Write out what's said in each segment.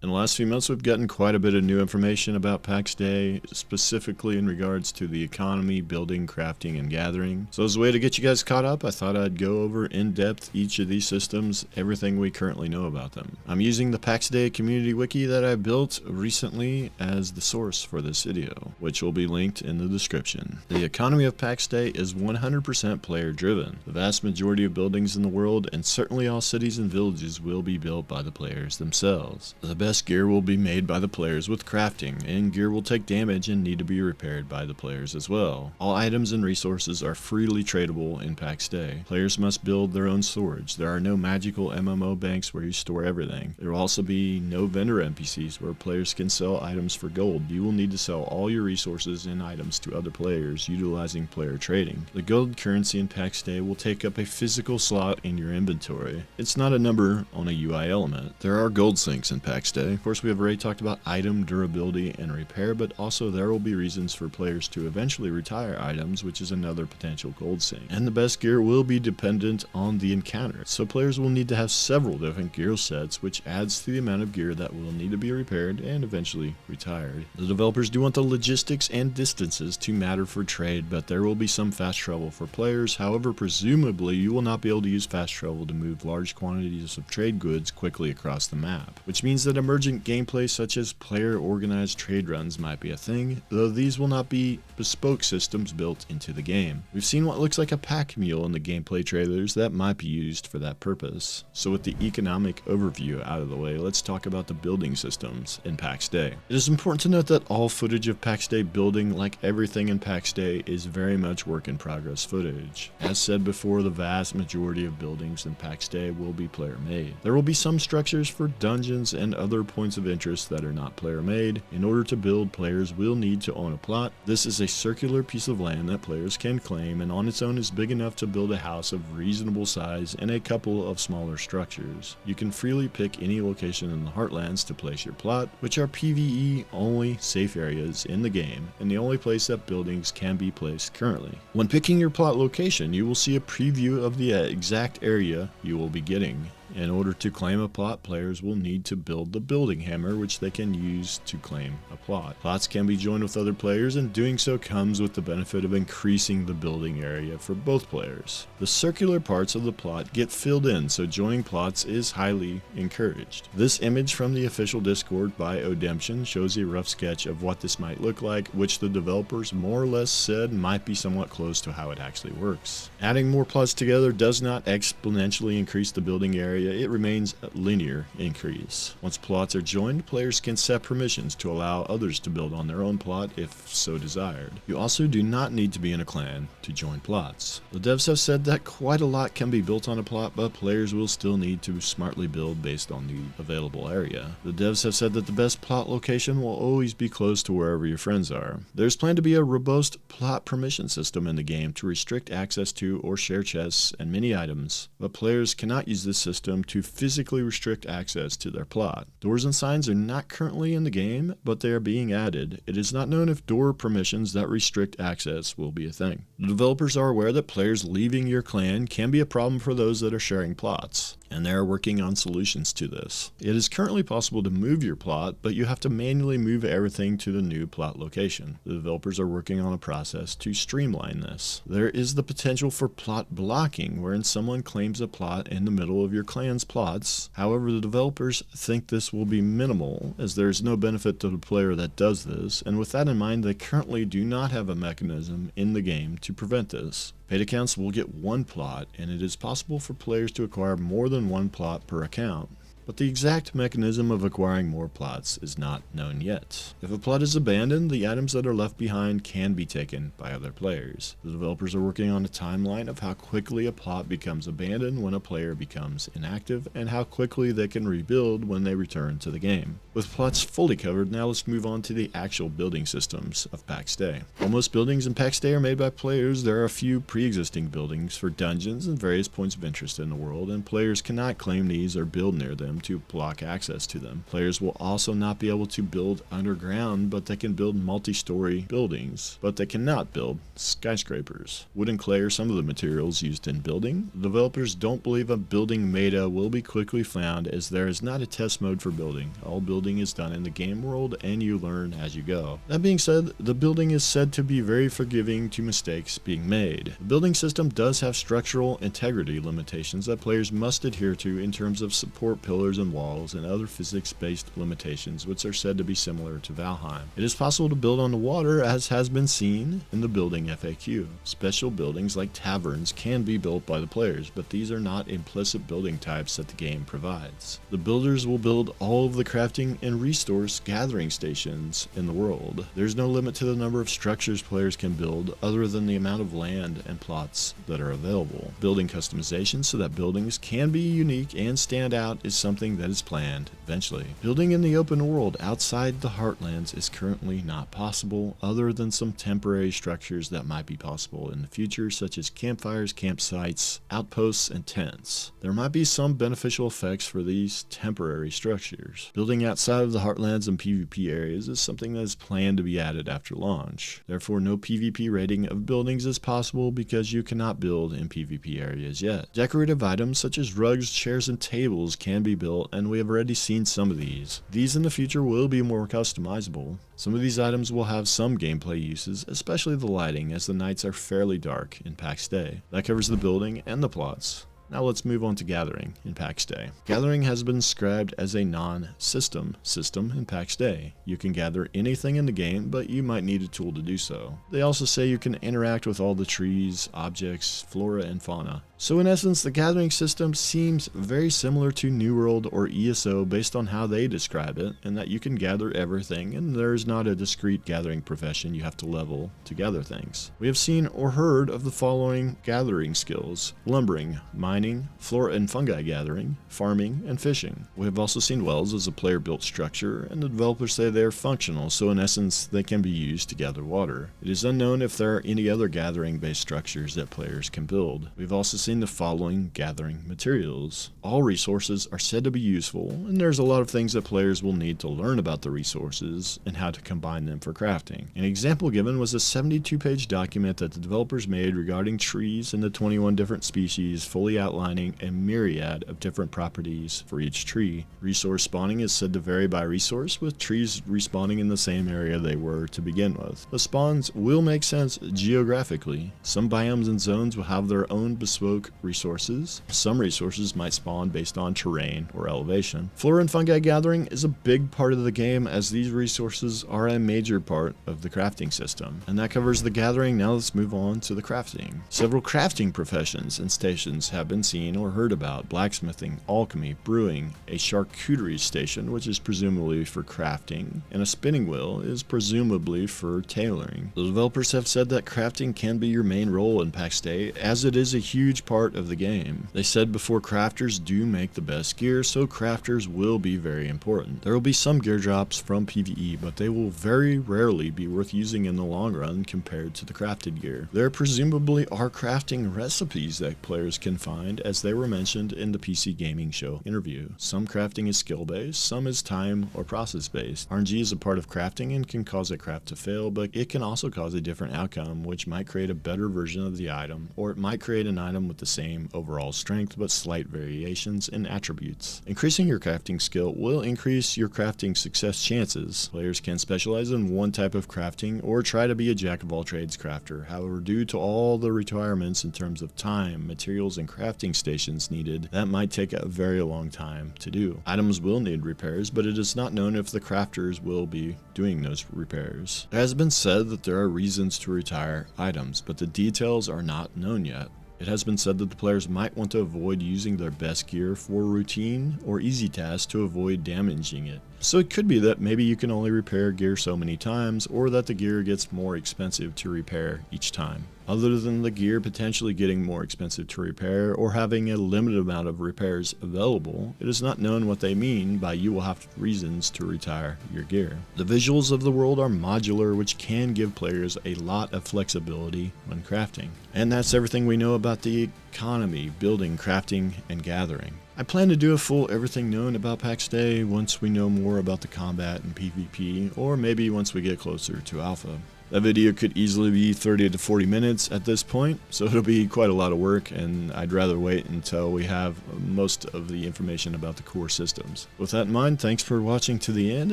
In the last few months, we've gotten quite a bit of new information about Pax Dei, specifically in regards to the economy, building, crafting, and gathering. So as a way to get you guys caught up, I thought I'd go over in depth each of these systems, everything we currently know about them. I'm using the Pax Dei community wiki that I built recently as the source for this video, which will be linked in the description. The economy of Pax Dei is 100% player driven. The vast majority of buildings in the world, and certainly all cities and villages, will be built by the players themselves. The best gear will be made by the players with crafting, and gear will take damage and need to be repaired by the players as well. All items and resources are freely tradable in Pax Dei. Players must build their own storage. There are no magical MMO banks where you store everything. There will also be no vendor NPCs where players can sell items for gold. You will need to sell all your resources and items to other players utilizing player trading. The gold currency in Pax Dei will take up a physical slot in your inventory. It's not a number on a UI element. There are gold sinks in Pax Dei. Of course, we have already talked about item durability and repair, but also there will be reasons for players to eventually retire items, which is another potential gold sink. And the best gear will be dependent on the encounter, so players will need to have several different gear sets, which adds to the amount of gear that will need to be repaired and eventually retired. The developers do want the logistics and distances to matter for trade, but there will be some fast travel for players. However, presumably you will not be able to use fast travel to move large quantities of trade goods quickly across the map, which means that emergent gameplay such as player organized trade runs might be a thing, though these will not be bespoke systems built into the game. We've seen what looks like a pack mule in the gameplay trailers that might be used for that purpose. So with the economic overview out of the way, let's talk about the building systems in Pax Dei. It is important to note that all footage of Pax Dei building, like everything in Pax Dei, is very much work in progress footage. As said before, the vast majority of buildings in Pax Dei will be player made. There will be some structures for dungeons and other points of interest that are not player made. In order to build, players will need to own a plot. This is a circular piece of land that players can claim, and on its own is big enough to build a house of reasonable size and a couple of smaller structures. You can freely pick any location in the Heartlands to place your plot, which are PvE only safe areas in the game, and the only place that buildings can be placed currently. When picking your plot location, you will see a preview of the exact area you will be getting. In order to claim a plot, players will need to build the building hammer, which they can use to claim a plot. Plots can be joined with other players, and doing so comes with the benefit of increasing the building area for both players. The circular parts of the plot get filled in, so joining plots is highly encouraged. This image from the official Discord by Odemption shows a rough sketch of what this might look like, which the developers more or less said might be somewhat close to how it actually works. Adding more plots together does not exponentially increase the building area. It remains a linear increase. Once plots are joined, players can set permissions to allow others to build on their own plot if so desired. You also do not need to be in a clan to join plots. The devs have said that quite a lot can be built on a plot, but players will still need to smartly build based on the available area. The devs have said that the best plot location will always be close to wherever your friends are. There's planned to be a robust plot permission system in the game to restrict access to or share chests and many items, but players cannot use this system to physically restrict access to their plot. Doors and signs are not currently in the game, but they are being added. It is not known if door permissions that restrict access will be a thing. The developers are aware that players leaving your clan can be a problem for those that are sharing plots, and they are working on solutions to this. It is currently possible to move your plot, but you have to manually move everything to the new plot location. The developers are working on a process to streamline this. There is the potential for plot blocking, wherein someone claims a plot in the middle of your clan's plots. However, the developers think this will be minimal, as there is no benefit to the player that does this, and with that in mind, they currently do not have a mechanism in the game to prevent this. Paid accounts will get one plot, and it is possible for players to acquire more than one plot per account. But the exact mechanism of acquiring more plots is not known yet. If a plot is abandoned, the items that are left behind can be taken by other players. The developers are working on a timeline of how quickly a plot becomes abandoned when a player becomes inactive, and how quickly they can rebuild when they return to the game. With plots fully covered, now let's move on to the actual building systems of Pax Dei. While most buildings in Pax Dei are made by players, there are a few pre-existing buildings for dungeons and various points of interest in the world, and players cannot claim these or build near them system to block access to them. Players will also not be able to build underground, but they can build multi-story buildings, but they cannot build skyscrapers. Wood and clay are some of the materials used in building. The developers don't believe a building meta will be quickly found, as there is not a test mode for building. All building is done in the game world and you learn as you go. That being said, the building is said to be very forgiving to mistakes being made. The building system does have structural integrity limitations that players must adhere to in terms of support pillars and walls and other physics-based limitations, which are said to be similar to Valheim. It is possible to build on the water, as has been seen in the building FAQ. Special buildings like taverns can be built by the players, but these are not implicit building types that the game provides. The builders will build all of the crafting and resource gathering stations in the world. There's no limit to the number of structures players can build other than the amount of land and plots that are available. Building customization so that buildings can be unique and stand out is something that is planned eventually. Building in the open world outside the Heartlands is currently not possible, other than some temporary structures that might be possible in the future, such as campfires, campsites, outposts, and tents. There might be some beneficial effects for these temporary structures. Building outside of the Heartlands and PvP areas is something that is planned to be added after launch. Therefore, no PvP rating of buildings is possible because you cannot build in PvP areas yet. Decorative items such as rugs, chairs, and tables can be built, and we have already seen some of these. These in the future will be more customizable. Some of these items will have some gameplay uses, especially the lighting, as the nights are fairly dark in Pax Dei. That covers the building and the plots. Now let's move on to Gathering in Pax Dei. Gathering has been described as a non-system system in Pax Dei. You can gather anything in the game, but you might need a tool to do so. They also say you can interact with all the trees, objects, flora, and fauna. So in essence, the gathering system seems very similar to New World or ESO based on how they describe it, and that you can gather everything, and there is not a discrete gathering profession you have to level to gather things. We have seen or heard of the following gathering skills: lumbering, mining, flora and fungi gathering, farming, and fishing. We have also seen wells as a player-built structure, and the developers say they are functional, so in essence they can be used to gather water. It is unknown if there are any other gathering-based structures that players can build. We've also seen the following gathering materials. All resources are said to be useful, and there's a lot of things that players will need to learn about the resources and how to combine them for crafting. An example given was a 72-page document that the developers made regarding trees and the 21 different species, fully outlining a myriad of different properties for each tree. Resource spawning is said to vary by resource, with trees respawning in the same area they were to begin with. The spawns will make sense geographically. Some biomes and zones will have their own bespoke resources. Some resources might spawn based on terrain or elevation. Flora and fungi gathering is a big part of the game, as these resources are a major part of the crafting system. And that covers the gathering. Now let's move on to the crafting. Several crafting professions and stations have been seen or heard about: blacksmithing, alchemy, brewing, a charcuterie station, which is presumably for crafting, and a spinning wheel is presumably for tailoring. The developers have said that crafting can be your main role in Pax Dei, as it is a huge part of the game. They said before, crafters do make the best gear, so crafters will be very important. There will be some gear drops from PvE, but they will very rarely be worth using in the long run compared to the crafted gear. There presumably are crafting recipes that players can find, as they were mentioned in the PC Gaming Show interview. Some crafting is skill-based, some is time or process-based. RNG is a part of crafting and can cause a craft to fail, but it can also cause a different outcome, which might create a better version of the item, or it might create an item with the same overall strength but slight variations in attributes. Increasing your crafting skill will increase your crafting success chances. Players can specialize in one type of crafting or try to be a jack-of-all-trades crafter. However, due to all the requirements in terms of time, materials, and crafting stations needed, that might take a very long time to do. Items will need repairs, but it is not known if the crafters will be doing those repairs. It has been said that there are reasons to retire items, but the details are not known yet. It has been said that the players might want to avoid using their best gear for routine or easy tasks to avoid damaging it. So it could be that maybe you can only repair gear so many times, or that the gear gets more expensive to repair each time. Other than the gear potentially getting more expensive to repair or having a limited amount of repairs available, it is not known what they mean by you will have reasons to retire your gear. The visuals of the world are modular, which can give players a lot of flexibility when crafting. And that's everything we know about the economy, building, crafting, and gathering. I plan to do a full everything known about Pax Dei once we know more about the combat and PvP, or maybe once we get closer to Alpha. That video could easily be 30 to 40 minutes at this point, so it'll be quite a lot of work, and I'd rather wait until we have most of the information about the core systems. With that in mind, thanks for watching to the end,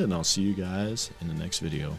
and I'll see you guys in the next video.